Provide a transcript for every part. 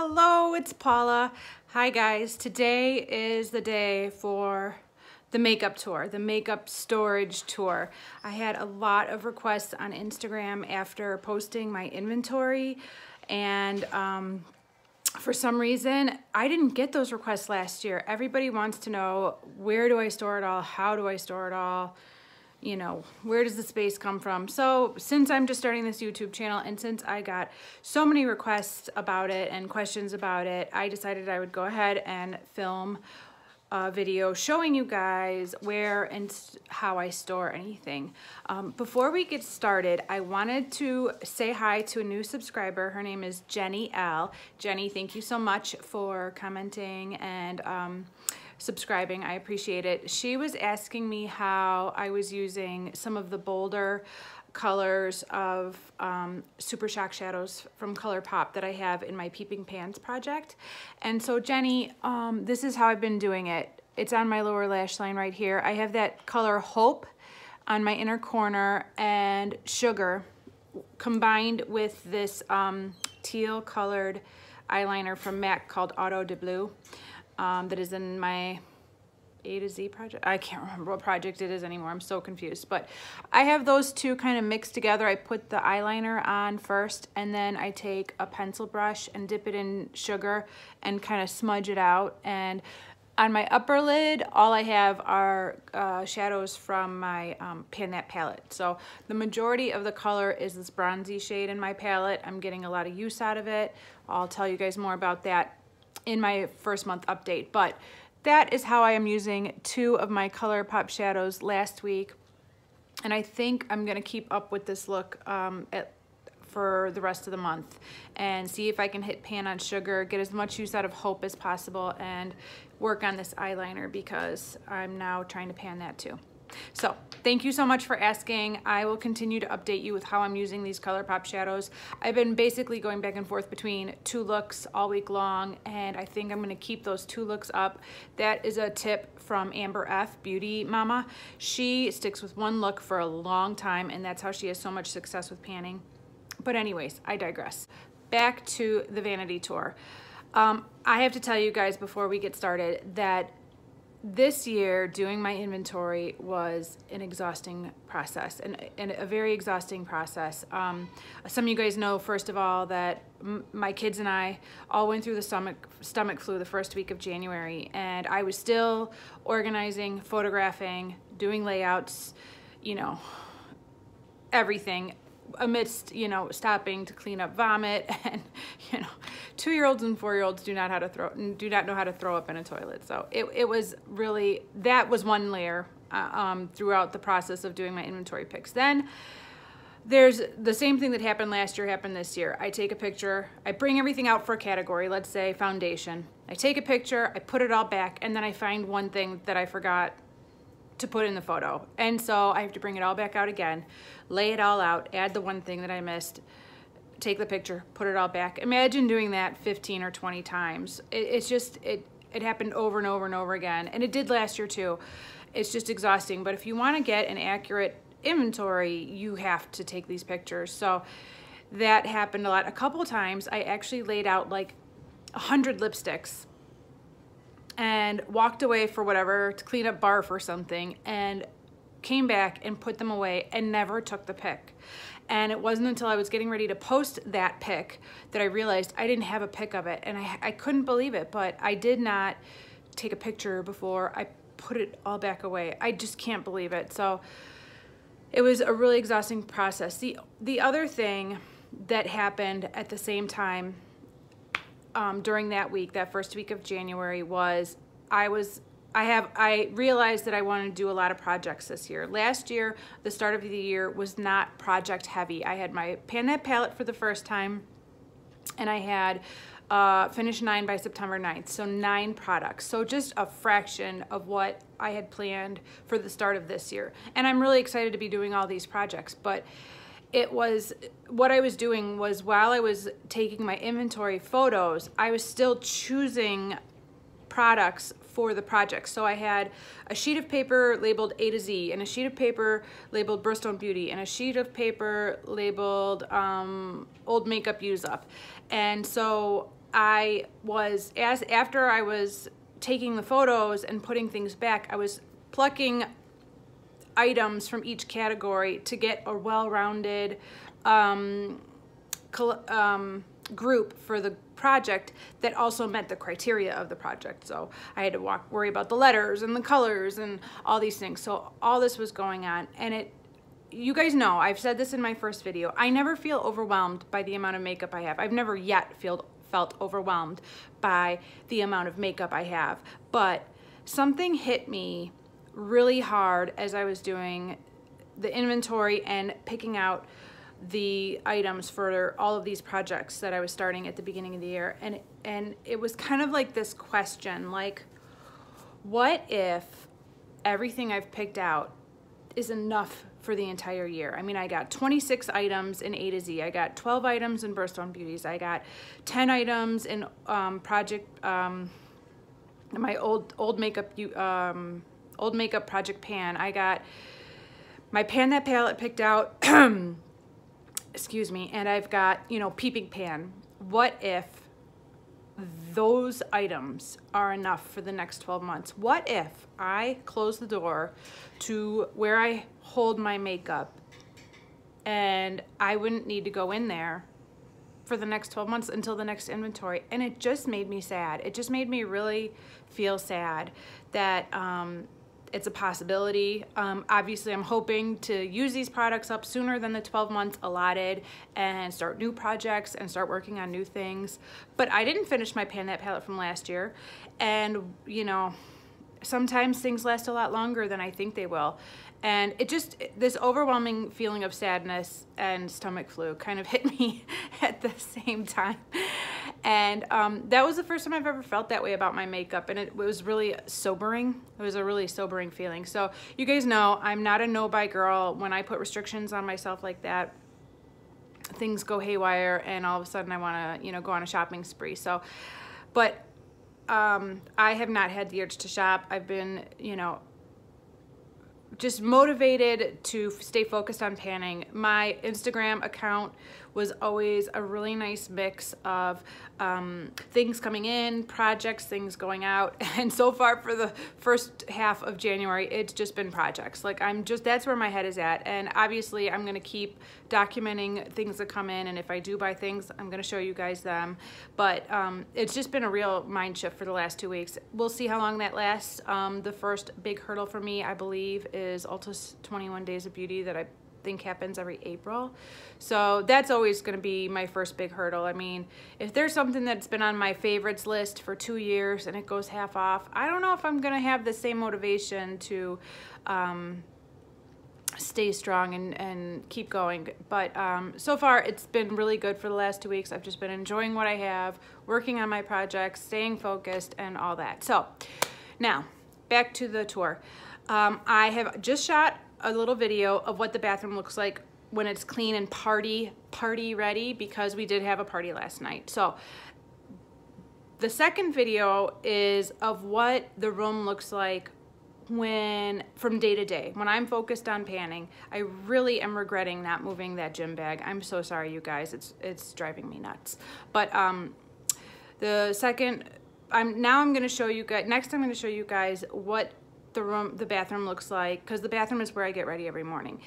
Hello, it's Paula. Hi guys, today is the day for the makeup tour, the makeup storage tour. I had a lot of requests on Instagram after posting my inventory, and for some reason, I didn't get those requests last year. Everybody wants to know, where do I store it all? How do I store it all? You know, where does the space come from? So since I'm just starting this YouTube channel, and since I got so many requests about it and questions about it, I decided I would go ahead and film a video showing you guys where and how I store anything. Before we get started, I wanted to say hi to a new subscriber. Her name is Jenny L. Jenny, thank you so much for commenting and subscribing. I appreciate it. She was asking me how I was using some of the bolder colors of Super Shock shadows from ColourPop that I have in my Peeping Pans project. And so Jenny, this is how I've been doing it. It's on my lower lash line right here. I have that color Hope on my inner corner and Sugar combined with this teal colored eyeliner from MAC called Auto de Blue. That is in my A to Z project. I can't remember what project it is anymore. I'm so confused. But I have those two kind of mixed together. I put the eyeliner on first, and then I take a pencil brush and dip it in sugar and kind of smudge it out. And on my upper lid, all I have are shadows from my Pan That palette. So the majority of the color is this bronzy shade in my palette. I'm getting a lot of use out of it. I'll tell you guys more about that in my first month update, but that is how I am using two of my ColourPop shadows last week, and I think I'm gonna keep up with this look for the rest of the month and see if I can hit Pan on Sugar, get as much use out of Hope as possible, and work on this eyeliner because I'm now trying to pan that too. So thank you so much for asking. I will continue to update you with how I'm using these ColourPop shadows. I've been basically going back and forth between two looks all week long, and I think I'm going to keep those two looks up. That is a tip from Amber F, Beauty Mama. She sticks with one look for a long time, and that's how she has so much success with panning. But anyways, I digress. Back to the Vanity Tour. I have to tell you guys before we get started that this year, doing my inventory was an exhausting process, and a very exhausting process. Some of you guys know, first of all, that my kids and I all went through the stomach flu the first week of January, and I was still organizing, photographing, doing layouts, you know, everything, amidst, you know, stopping to clean up vomit, and, you know, 2-year-olds and 4-year-olds do not know how to throw up in a toilet. So it was really, that was one layer throughout the process of doing my inventory picks. Then there's the same thing that happened last year happened this year. I take a picture, I bring everything out for a category, let's say foundation. I take a picture, I put it all back, and then I find one thing that I forgot to put in the photo. And so I have to bring it all back out again, lay it all out, add the one thing that I missed, take the picture, put it all back. Imagine doing that 15 or 20 times. It happened over and over and over again. And it did last year too. It's just exhausting. But if you want to get an accurate inventory, you have to take these pictures. So that happened a lot. A couple of times I actually laid out like 100 lipsticks and walked away for whatever, to clean up barf or something, and came back and put them away and never took the pic. And it wasn't until I was getting ready to post that pic that I realized I didn't have a pic of it, and I couldn't believe it, but I did not take a picture before I put it all back away. I just can't believe it. So it was a really exhausting process. The other thing that happened at the same time during that week, that first week of January, was I realized that I wanted to do a lot of projects this year. Last year, the start of the year was not project heavy. I had my Pan That palette for the first time, and I had Finish 9 by September 9th, so 9 products. So just a fraction of what I had planned for the start of this year. And I'm really excited to be doing all these projects, but it was, what I was doing was, while I was taking my inventory photos, I was still choosing products for the project. So I had a sheet of paper labeled A to Z, and a sheet of paper labeled Birthstone Beauty, and a sheet of paper labeled Old Makeup Use Up. And so after I was taking the photos and putting things back, I was plucking items from each category to get a well-rounded group for the project that also met the criteria of the project. So I had to worry about the letters and the colors and all these things. So all this was going on, and you guys know, I've said this in my first video, I never feel overwhelmed by the amount of makeup I have. I've never yet felt overwhelmed by the amount of makeup I have, but something hit me really hard as I was doing the inventory and picking out the items for all of these projects that I was starting at the beginning of the year. And it was kind of like this question, like, what if everything I've picked out is enough for the entire year? I mean, I got 26 items in A to Z. I got 12 items in Birthstone Beauties. I got 10 items in my old makeup project pan. I got my Pan That palette picked out, excuse me, and I've got, you know, Peeping Pan. What if those items are enough for the next 12 months? What if I close the door to where I hold my makeup and I wouldn't need to go in there for the next 12 months until the next inventory? And it just made me sad. It just made me really feel sad that it's a possibility. Obviously, I'm hoping to use these products up sooner than the 12 months allotted and start new projects and start working on new things. But I didn't finish my Pan That palette from last year. And, you know, sometimes things last a lot longer than I think they will. And this overwhelming feeling of sadness and stomach flu kind of hit me at the same time. And that was the first time I've ever felt that way about my makeup, and it was really sobering. It was a really sobering feeling. So you guys know I'm not a no-buy girl. When I put restrictions on myself like that, things go haywire, and all of a sudden I want to, you know, go on a shopping spree. So, but I have not had the urge to shop. I've been, you know, just motivated to stay focused on panning. My Instagram account was always a really nice mix of things coming in, projects, things going out. And so far for the first half of January, it's just been projects. Like that's where my head is at. And obviously I'm gonna keep documenting things that come in. And if I do buy things, I'm gonna show you guys them. But it's just been a real mind shift for the last 2 weeks. We'll see how long that lasts. The first big hurdle for me, I believe, is Ulta's 21 Days of Beauty that I think happens every April. So that's always going to be my first big hurdle. I mean, if there's something that's been on my favorites list for 2 years and it goes half off, I don't know if I'm going to have the same motivation to stay strong and keep going. But so far it's been really good for the last 2 weeks. I've just been enjoying what I have, working on my projects, staying focused, and all that. So now back to the tour. I have just shot a little video of what the bathroom looks like when it's clean and party ready, because we did have a party last night. So the second video is of what the room looks like from day to day. When I'm focused on panning, I really am regretting not moving that gym bag. I'm so sorry, you guys. It's driving me nuts. But the second, I'm going to show you guys. Next, I'm going to show you guys what the bathroom looks like, because the bathroom is where I get ready every morning.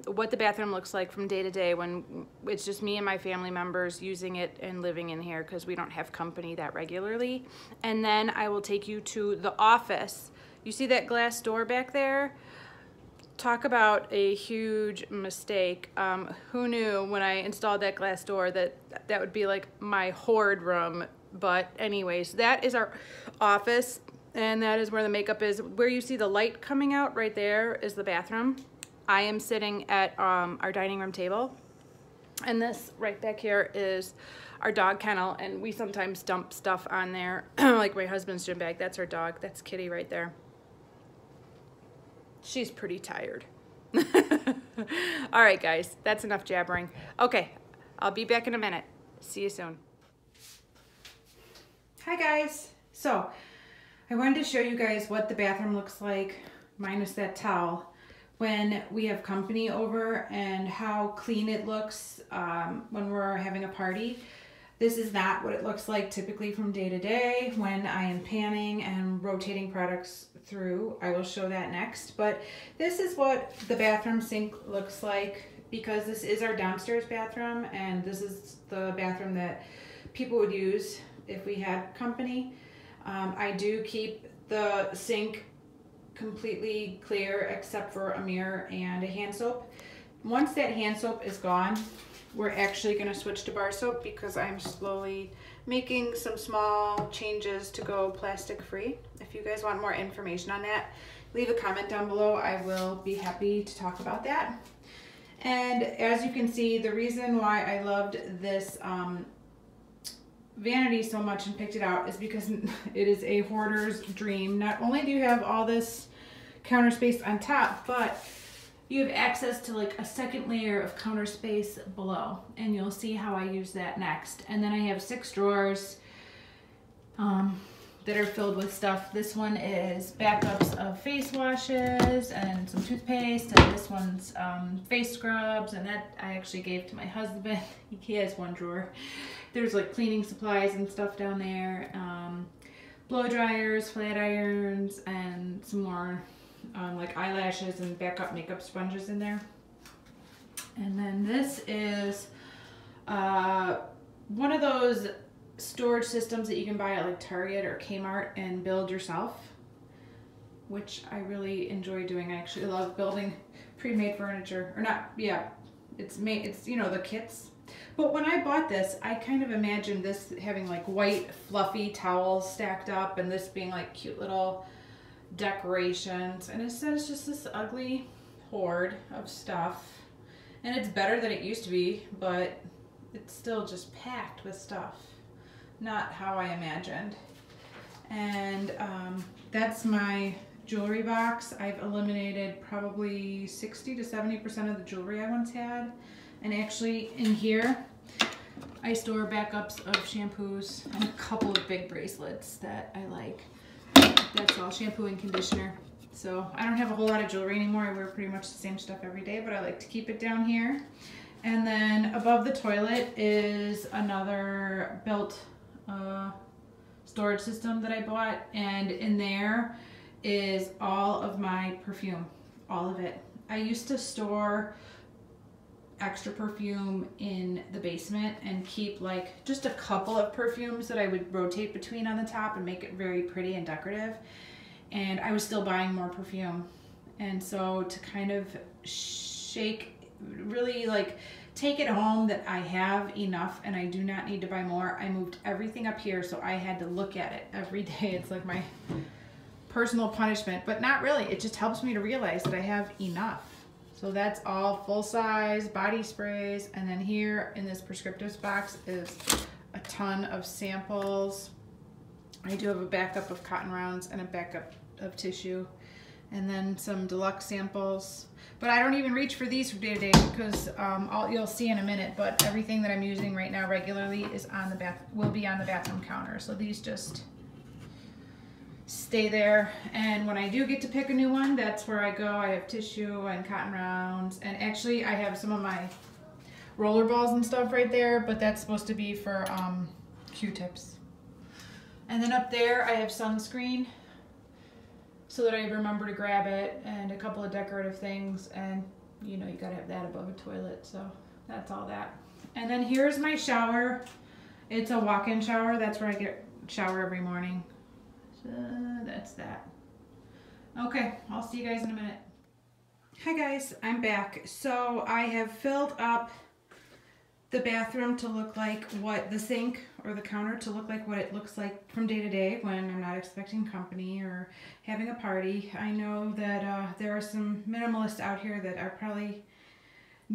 What the bathroom looks like from day to day when it's just me and my family members using it and living in here, because we don't have company that regularly. And then I will take you to the office. You see that glass door back there? Talk about a huge mistake. Who knew when I installed that glass door that would be like my hoard room? But anyways, that is our office. And that is where the makeup is. Where you see the light coming out right there is the bathroom. I am sitting at our dining room table. And this right back here is our dog kennel. And we sometimes dump stuff on there, like my husband's gym bag. That's our dog. That's Kitty right there. She's pretty tired. All right, guys. That's enough jabbering. Okay, I'll be back in a minute. See you soon. Hi, guys. So I wanted to show you guys what the bathroom looks like, minus that towel, when we have company over, and how clean it looks when we're having a party. This is not what it looks like typically from day to day when I am panning and rotating products through. I will show that next, but this is what the bathroom sink looks like, because this is our downstairs bathroom and this is the bathroom that people would use if we had company. I do keep the sink completely clear except for a mirror and a hand soap. Once that hand soap is gone, we're actually going to switch to bar soap because I'm slowly making some small changes to go plastic free. If you guys want more information on that, leave a comment down below. I will be happy to talk about that. And as you can see, the reason why I loved this vanity so much and picked it out is because it is a hoarder's dream. Not only do you have all this counter space on top, but you have access to like a second layer of counter space below, and you'll see how I use that next. And then I have 6 drawers that are filled with stuff. This one is backups of face washes and some toothpaste, and this one's face scrubs, and that I actually gave to my husband. He has 1 drawer. There's like cleaning supplies and stuff down there, blow dryers, flat irons, and some more like eyelashes and backup makeup sponges in there. And then this is one of those storage systems that you can buy at like Target or Kmart and build yourself, which I really enjoy doing. I actually love building pre-made furniture, or not, yeah, it's you know, the kits. But when I bought this, I kind of imagined this having like white fluffy towels stacked up and this being like cute little decorations, and instead it's just this ugly hoard of stuff. And it's better than it used to be, but it's still just packed with stuff. Not how I imagined. And that's my jewelry box. I've eliminated probably 60 to 70% of the jewelry I once had. And actually in here, I store backups of shampoos and a couple of big bracelets that I like. That's all shampoo and conditioner. So I don't have a whole lot of jewelry anymore. I wear pretty much the same stuff every day, but I like to keep it down here. And then above the toilet is another built storage system that I bought, and in there is all of my perfume, all of it. I used to store extra perfume in the basement and keep like just a couple of perfumes that I would rotate between on the top and make it very pretty and decorative. And I was still buying more perfume. And so to kind of really like take it home that I have enough and I do not need to buy more, I moved everything up here, so I had to look at it every day. It's like my personal punishment, but not really. It just helps me to realize that I have enough. So that's all full-size body sprays. And then here in this prescriptives box is a ton of samples. I do have a backup of cotton rounds and a backup of tissue, and then some deluxe samples. But I don't even reach for these from day to day because you'll see in a minute, but everything that I'm using right now regularly is on the will be on the bathroom counter. So these just stay there, and when I do get to pick a new one, that's where I go. I have tissue and cotton rounds, and actually I have some of my roller balls and stuff right there, but that's supposed to be for Q-tips. And then up there I have sunscreen so that I remember to grab it, and a couple of decorative things, and you know, you gotta have that above a toilet, so that's all that. And then here's my shower. It's a walk-in shower. That's where I shower every morning. So that's that. Okay, I'll see you guys in a minute. Hi guys, I'm back. So I have filled up the bathroom to look like what the sink or the counter to look like what it looks like from day to day when I'm not expecting company or having a party. I know that there are some minimalists out here that are probably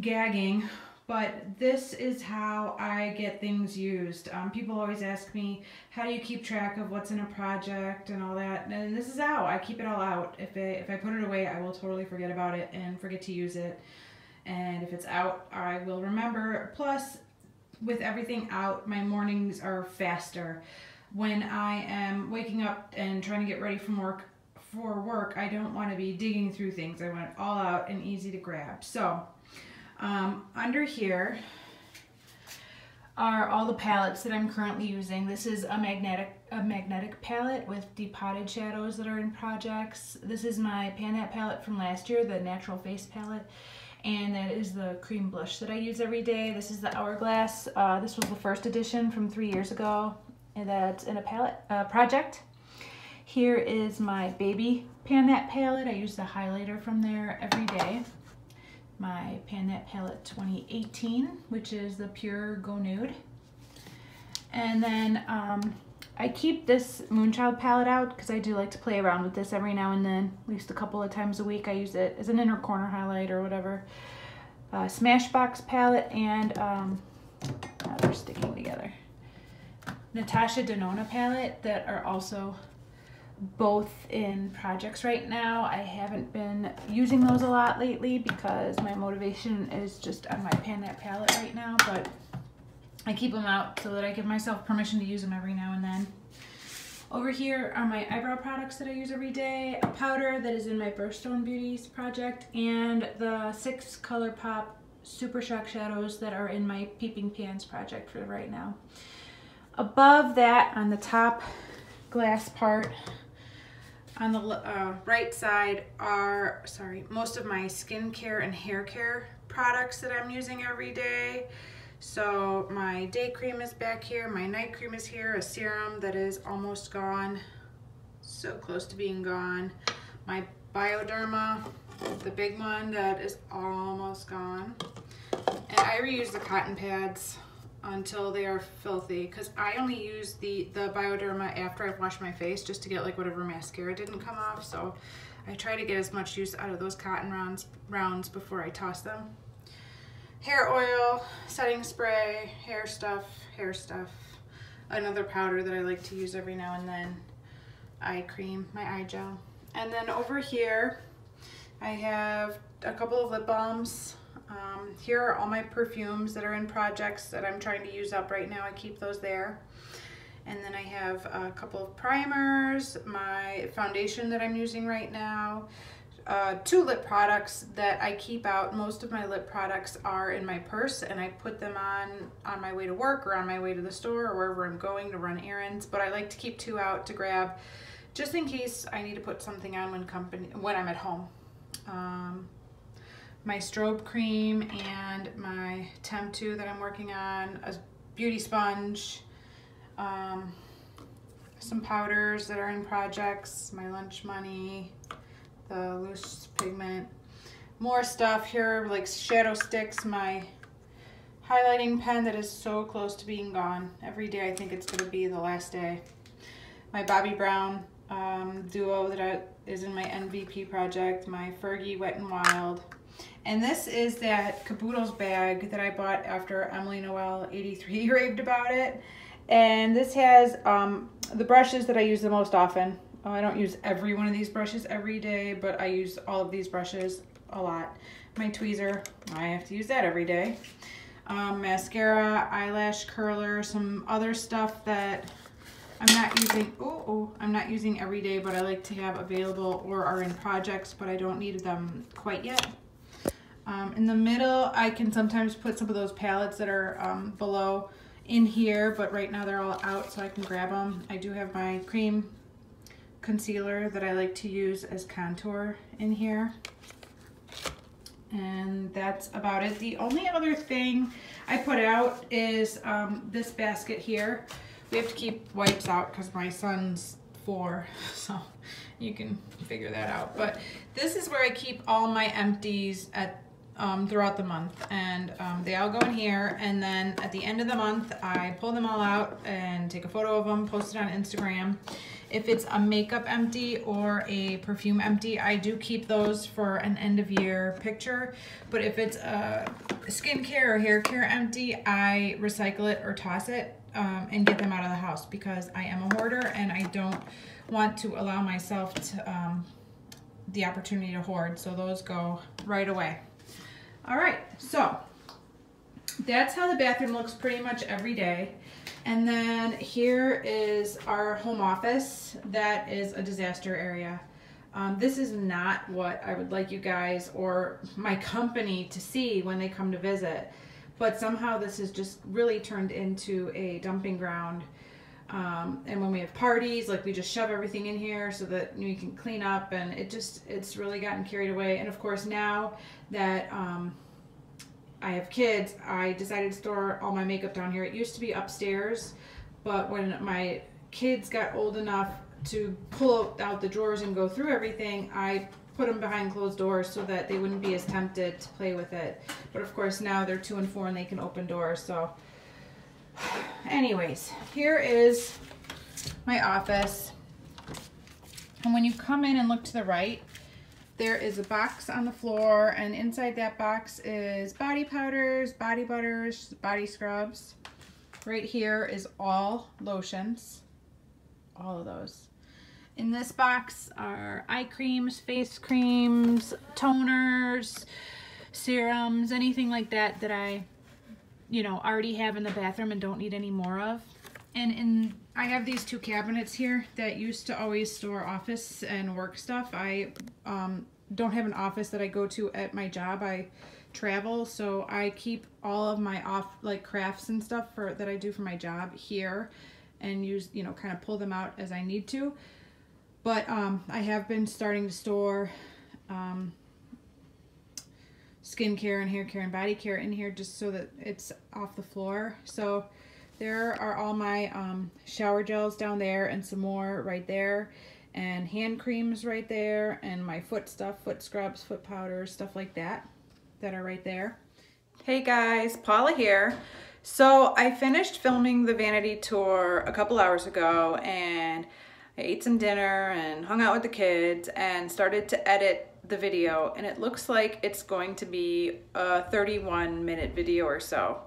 gagging, but this is how I get things used. People always ask me, how do you keep track of what's in a project and all that? And this is how I keep it all out. If I put it away, I will totally forget about it and forget to use it. And if it's out, I will remember. Plus, with everything out, my mornings are faster. When I am waking up and trying to get ready for work, I don't want to be digging through things. I want it all out and easy to grab. So, under here, are all the palettes that I'm currently using. This is a magnetic palette with depotted shadows that are in projects. This is my Pan That palette from last year, the Natural Face palette. And that is the cream blush that I use every day. This is the Hourglass. This was the first edition from 3 years ago. And that's in a palette project. Here is my baby Pan That palette. I use the highlighter from there every day. My Pan That palette 2018, which is the Pure Go Nude. And then I keep this Moonchild palette out because I do like to play around with this every now and then, at least a couple of times a week. I use it as an inner corner highlight or whatever. Smashbox palette and now they're sticking together. Natasha Denona palette that are also both in projects right now. I haven't been using those a lot lately because my motivation is just on my Pan That palette right now, but I keep them out so that I give myself permission to use them every now and then. Over here are my eyebrow products that I use every day, a powder that is in my Birthstone Beauties project, and the 6 ColourPop Super Shock Shadows that are in my Peeping Pans project for right now. Above that, on the top glass part, on the right side are, most of my skincare and hair care products that I'm using every day. So my day cream is back here, my night cream is here, a serum that is almost gone, so close to being gone. My Bioderma, the big one that is almost gone. And I reuse the cotton pads until they are filthy, because I only use the Bioderma after I've washed my face just to get like whatever mascara didn't come off. So I try to get as much use out of those cotton rounds before I toss them. Hair oil, setting spray, hair stuff, another powder that I like to use every now and then, eye cream, my eye gel. And then over here I have a couple of lip balms. Here are all my perfumes that are in projects that I'm trying to use up right now. I keep those there. And then I have a couple of primers, my foundation that I'm using right now, 2 lip products that I keep out. Most of my lip products are in my purse, and I put them on my way to work or on my way to the store or wherever I'm going to run errands, but I like to keep 2 out to grab just in case I need to put something on when I'm at home. My strobe cream and my Temp 2 that I'm working on, a beauty sponge, some powders that are in projects, my lunch money, the loose pigment, more stuff here like shadow sticks, my highlighting pen that is so close to being gone. Every day I think it's going to be the last day. My Bobbi Brown duo that is in my MVP project, my Fergie Wet n Wild. And this is that Caboodles bag that I bought after Emily Noel 83 raved about it. And this has the brushes that I use the most often. I don't use every one of these brushes every day, but I use all of these brushes a lot. My tweezer, I have to use that every day. Mascara, eyelash curler, some other stuff that I'm not using. I'm not using every day, but I like to have available or are in projects, but I don't need them quite yet. In the middle, I can sometimes put some of those palettes that are below in here, but right now they're all out, so I can grab them. I do have my cream concealer that I like to use as contour in here. And that's about it. The only other thing I put out is this basket here. We have to keep wipes out because my son's 4, so you can figure that out. But this is where I keep all my empties at throughout the month, and they all go in here, and then at the end of the month I pull them all out and take a photo of them, post it on Instagram. If it's a makeup empty or a perfume empty, I do keep those for an end of year picture, but if it's a skincare or hair care empty, I recycle it or toss it and get them out of the house because I am a hoarder and I don't want to allow myself to the opportunity to hoard, so those go right away. All right, so that's how the bathroom looks pretty much every day. And then here is our home office. That is a disaster area. This is not what I would like you guys or my company to see when they come to visit. but somehow this has just really turned into a dumping ground. And when we have parties, like, we just shove everything in here so that we can clean up, and it's really gotten carried away. And of course, now that I have kids, I decided to store all my makeup down here. It used to be upstairs, but when my kids got old enough to pull out the drawers and go through everything, I put them behind closed doors so that they wouldn't be as tempted to play with it. But of course, now they're 2 and 4 and they can open doors, so anyways, here is my office. And when you come in and look to the right, there is a box on the floor, and inside that box is body powders, body butters, body scrubs. Right here is all lotions, all of those. In this box are eye creams, face creams, toners, serums, anything like that that I already have in the bathroom and don't need any more of. And I have these 2 cabinets here that used to always store office and work stuff. I don't have an office that I go to at my job. I travel, so I keep all of my crafts and stuff that I do for my job here, and use, kind of pull them out as I need to. But I have been starting to store skincare and hair care and body care in here, just so that it's off the floor. So there are all my shower gels down there, and some more right there, and hand creams right there, and my foot stuff, foot scrubs, foot powders, stuff like that are right there. Hey guys, Paula here. So I finished filming the Vanity Tour a couple hours ago, and I ate some dinner and hung out with the kids and started to edit the video, and it looks like it's going to be a 31-minute video or so.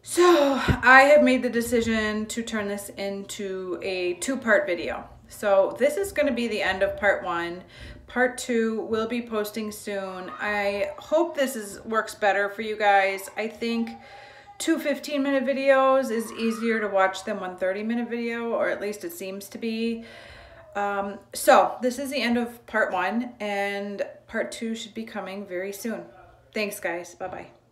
So I have made the decision to turn this into a 2-part video. So this is going to be the end of part 1. Part 2 will be posting soon. I hope this works better for you guys. I think 2 15-minute videos is easier to watch than 1 30-minute video, or at least it seems to be. So this is the end of part 1, and part 2 should be coming very soon. Thanks guys, bye-bye.